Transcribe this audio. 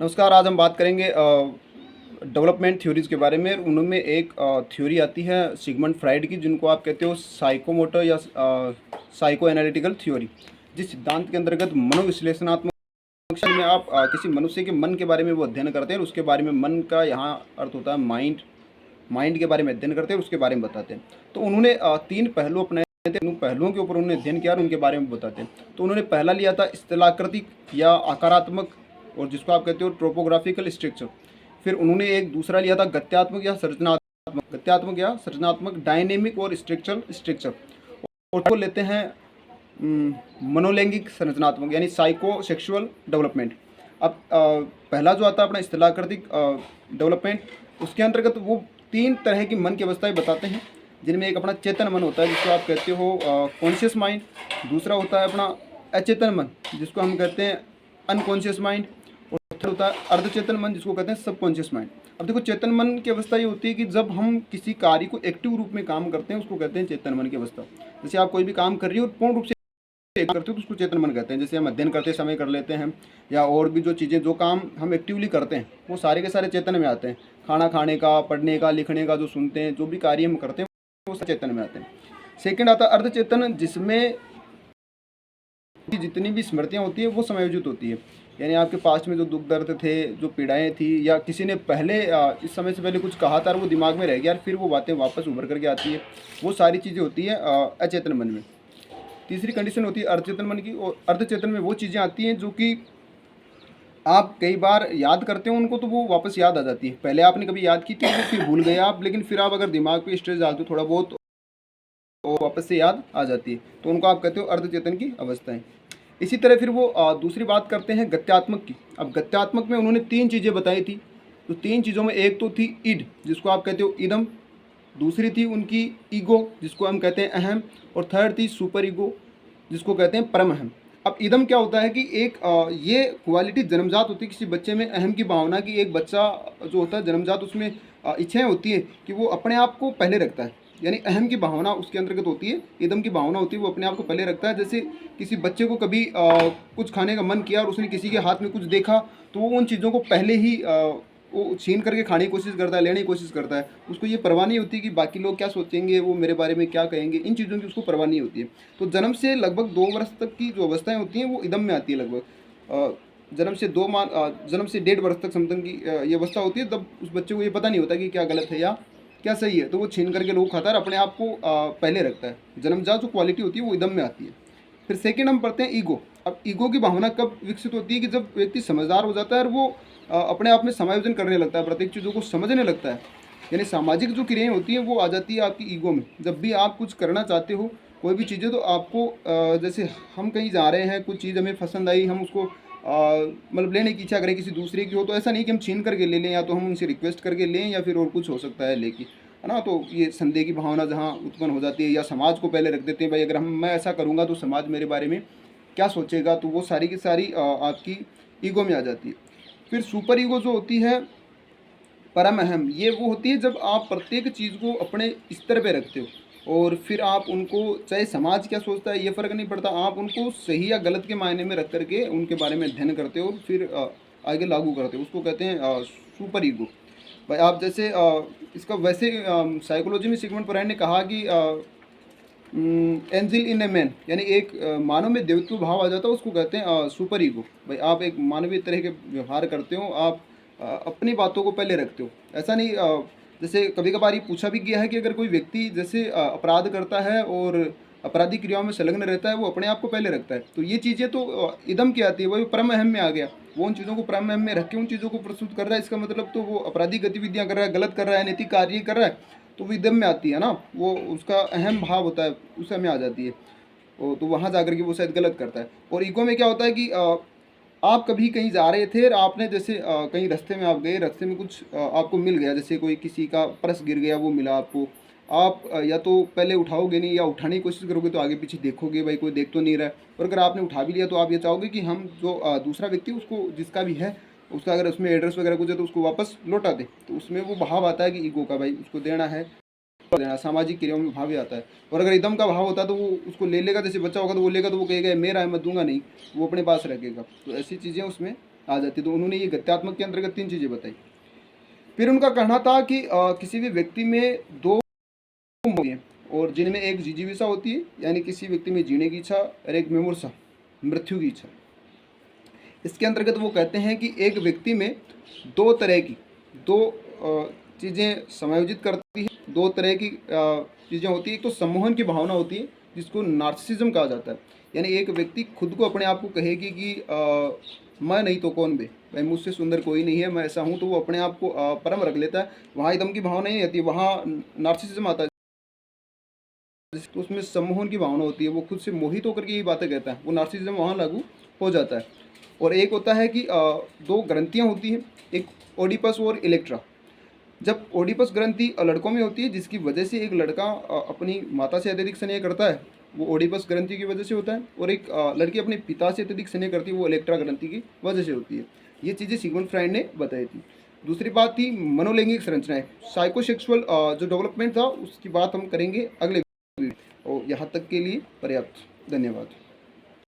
नमस्कार। आज हम बात करेंगे डेवलपमेंट थ्योरीज़ के बारे में। उनमें एक थ्योरी आती है सिगमंड फ्राइड की, जिनको आप कहते हो साइकोमोटर या साइको एनालिटिकल थ्योरी। जिस सिद्धांत के अंतर्गत मनोविश्लेषणात्मक में आप किसी मनुष्य के मन के बारे में वो अध्ययन करते हैं और उसके बारे में, मन का यहाँ अर्थ होता है माइंड, माइंड के बारे में अध्ययन करते हैं और उसके बारे में बताते हैं। तो उन्होंने 3 पहलू अपनाए थे। उन पहलुओं के ऊपर उन्होंने अध्ययन किया और उनके बारे में बताते हैं। तो उन्होंने पहला लिया था स्थलाकृतिक या आकारात्मक, और जिसको आप कहते हो ट्रोपोग्राफिकल स्ट्रक्चर। फिर उन्होंने एक दूसरा लिया था गत्यात्मक या सृजनात्मक डायनेमिक और स्ट्रक्चरल स्ट्रक्चर। और वो लेते हैं मनोलैंगिक संरचनात्मक यानी साइको सेक्सुअल डेवलपमेंट। अब पहला जो आता है अपना स्थलाकृतिक डेवलपमेंट, उसके अंतर्गत वो 3 तरह की मन की अवस्थाएं बताते हैं, जिनमें एक अपना चेतन मन होता है जिसको आप कहते हो कॉन्शियस माइंड। दूसरा होता है अपना अचेतन मन जिसको हम कहते हैं अनकॉन्शियस माइंड। और थर्ड होता है अर्धचेतन मन जिसको कहते हैं सबकॉन्शियस माइंड। अब देखो, चेतन मन की अवस्था ये होती है कि जब हम किसी कार्य को एक्टिव रूप में काम करते हैं उसको कहते हैं चेतन मन की अवस्था। जैसे आप कोई भी काम कर रही हो और पूर्ण रूप से करते हो तो उसको चेतन मन कहते हैं। जैसे हम अध्ययन करते समय कर लेते हैं, या और भी जो चीज़ें, जो काम हम एक्टिवली करते हैं वो सारे के सारे चेतन में आते हैं। खाना खाने का, पढ़ने का, लिखने का, जो सुनते हैं, जो भी कार्य हम करते हैं वो चेतन में आते हैं। सेकंड आता है अर्धचेतन, जिसमें जितनी भी स्मृतियाँ होती है वो समायोजित होती है। यानी आपके पास्ट में जो दुख दर्द थे, जो पीड़ाएँ थी, या किसी ने पहले इस समय से पहले कुछ कहा था और वो दिमाग में रह गया और फिर वो बातें वापस उभर करके आती है, वो सारी चीज़ें होती हैं अचेतन मन में। तीसरी कंडीशन होती है अर्धचेतन मन की, और अर्धचेतन में वो चीज़ें आती हैं जो कि आप कई बार याद करते हो उनको तो वो वापस याद आ जाती है। पहले आपने कभी याद की थी वो फिर भूल गए आप, लेकिन फिर आप अगर दिमाग पे स्ट्रेस डालते हो थोड़ा बहुत तो वापस से याद आ जाती है। तो उनको आप कहते हो अर्धचेतन की अवस्थाएं। इसी तरह फिर वो दूसरी बात करते हैं गत्यात्मक की। अब गत्यात्मक में उन्होंने 3 चीज़ें बताई थी। तो 3 चीज़ों में एक तो थी ईड जिसको आप कहते हो इदम, दूसरी थी उनकी ईगो जिसको हम कहते हैं अहम, और थर्ड थी सुपर ईगो जिसको कहते हैं परम अहम। अब इदम क्या होता है कि एक ये क्वालिटी जन्मजात होती है किसी बच्चे में, अहम की भावना की। एक बच्चा जो होता है जन्मजात, उसमें इच्छाएं होती है कि वो अपने आप को पहले रखता है, यानी अहम की भावना उसके अंतर्गत होती है। इदम की भावना होती है वो अपने आप को पहले रखता है। जैसे किसी बच्चे को कभी कुछ खाने का मन किया और उसने किसी के हाथ में कुछ देखा तो वो उन चीज़ों को पहले ही वो छीन करके खाने की कोशिश करता है, लेने की कोशिश करता है। उसको ये परवाह नहीं होती कि बाकी लोग क्या सोचेंगे, वो मेरे बारे में क्या कहेंगे, इन चीज़ों की उसको परवाह नहीं होती है। तो जन्म से लगभग 2 वर्ष तक की जो अवस्थाएं होती हैं वो इदम में आती है। लगभग जन्म से 1.5 वर्ष तक समथिंग की ये अवस्था होती है। तब उस बच्चे को ये पता नहीं होता कि क्या गलत है या क्या सही है, तो वो छीन करके लोग खाता है और अपने आप को पहले रखता है। जन्मजात जो क्वालिटी होती है वो इदम में आती है। फिर सेकेंड हम पढ़ते हैं ईगो। अब ईगो की भावना कब विकसित होती है कि जब व्यक्ति समझदार हो जाता है और वो अपने आप में समायोजन करने लगता है, प्रत्येक चीज़ों को समझने लगता है। यानी सामाजिक जो क्रियाएं होती हैं वो आ जाती है आपकी ईगो में। जब भी आप कुछ करना चाहते हो कोई भी चीज़ें, तो आपको जैसे हम कहीं जा रहे हैं, कुछ चीज़ हमें पसंद आई, हम उसको मतलब लेने की इच्छा करें, किसी दूसरे की हो, तो ऐसा नहीं कि हम छीन करके ले लें, या तो हम उनसे रिक्वेस्ट करके लें, या फिर और कुछ हो सकता है लेके, है ना। तो ये संदेह की भावना जहाँ उत्पन्न हो जाती है, या समाज को पहले रख देते हैं, भाई अगर मैं ऐसा करूँगा तो समाज मेरे बारे में क्या सोचेगा, तो वो सारी की सारी आपकी ईगो में आ जाती है। फिर सुपर ईगो जो होती है परम अहम, ये वो होती है जब आप प्रत्येक चीज़ को अपने स्तर पे रखते हो, और फिर आप उनको, चाहे समाज क्या सोचता है ये फ़र्क नहीं पड़ता, आप उनको सही या गलत के मायने में रख करके उनके बारे में अध्ययन करते हो और फिर आगे लागू करते हो। उसको कहते हैं सुपर ईगो। भाई आप जैसे इसका वैसे साइकोलॉजी में सिगमंड फ्रॉइड ने कहा कि एंजिल इन ए मैन, यानी एक मानव में देवत्व भाव आ जाता है, उसको कहते हैं सुपर ईगो। भाई आप एक मानवीय तरह के व्यवहार करते हो, आप अपनी बातों को पहले रखते हो। ऐसा नहीं जैसे कभी कभार ये पूछा भी गया है कि अगर कोई व्यक्ति जैसे अपराध करता है और अपराधी क्रियाओं में संलग्न रहता है, वो अपने आप को पहले रखता है। तो ये चीज़ें तो इदम की आती है, वही परम अहम में आ गया। वो उन चीज़ों को परम अहम में रख के उन चीज़ों को प्रस्तुत कर रहा है, इसका मतलब तो वो अपराधी गतिविधियाँ कर रहा है, गलत कर रहा है, नैतिक कार्य कर रहा है, तो वो इदम में आती है ना, वो उसका अहम भाव होता है, उस में आ जाती है। तो वहाँ जा कर के वो शायद गलत करता है। और ईगो में क्या होता है कि आप कभी कहीं जा रहे थे और आपने जैसे कहीं रास्ते में आप गए, रास्ते में कुछ आपको मिल गया, जैसे कोई किसी का पर्स गिर गया, वो मिला आपको। आप या तो पहले उठाओगे नहीं, या उठाने की कोशिश करोगे तो आगे पीछे देखोगे, भाई कोई देख तो नहीं रहा है। और अगर आपने उठा भी लिया तो आप ये चाहोगे कि हम जो दूसरा व्यक्ति उसको, जिसका भी है, उसका अगर उसमें एड्रेस वगैरह कुछ है तो उसको वापस लौटा दे। तो उसमें वो भाव आता है कि ईगो का, भाई उसको देना है, देना, सामाजिक क्रियाओं में भाव ही आता है। और अगर इदम का भाव होता है तो वो उसको ले लेगा, जैसे बच्चा होगा तो वो लेगा, तो वो कहेगा मेरा है, मैं दूंगा नहीं, वो अपने पास रखेगा। तो ऐसी चीज़ें उसमें आ जाती है। तो उन्होंने ये गत्यात्मक के अंतर्गत 3 चीज़ें बताई। फिर उनका कहना था कि किसी भी व्यक्ति में 2 होती हैं और जिनमें एक जिजीविषा होती है, यानी किसी व्यक्ति में जीने की इच्छा, और एक मुमूर्षा, मृत्यु की इच्छा। इसके अंतर्गत वो कहते हैं कि एक व्यक्ति में 2 तरह की 2 चीज़ें समायोजित करती है, 2 तरह की चीज़ें होती हैं। एक तो सम्मोहन की भावना होती है जिसको नार्सिसिज्म कहा जाता है, यानी एक व्यक्ति खुद को अपने आप को कहेगी कि मैं नहीं तो कौन बे, भाई मुझसे सुंदर कोई नहीं है, मैं ऐसा हूँ, तो वो अपने आप को परम रख लेता है। वहाँ एकदम की भावना नहीं आती, वहाँ नार्सिसिज्म आता है। तो उसमें सम्मोहन की भावना होती है, वो खुद से मोहित होकर के ये बातें कहता है, वो नार्सिसिज्म वहाँ लागू हो जाता है। और एक होता है कि 2 ग्रंथियाँ होती हैं, एक ओडिपस और इलेक्ट्रा। जब ओडिपस ग्रंथि लड़कों में होती है, जिसकी वजह से एक लड़का अपनी माता से अत्यधिक स्नेह करता है, वो ओडिपस ग्रंथि की वजह से होता है। और एक लड़की अपने पिता से अत्यधिक स्नेह करती है, वो इलेक्ट्रा ग्रंथि की वजह से होती है। ये चीज़ें सिगमंड फ्राइड ने बताई थी। दूसरी बात थी मनोलैंगिक संरचनाएं, साइकोसेक्सुअल जो डेवलपमेंट था, उसकी बात हम करेंगे अगले वीडियो। और यहाँ तक के लिए पर्याप्त। धन्यवाद।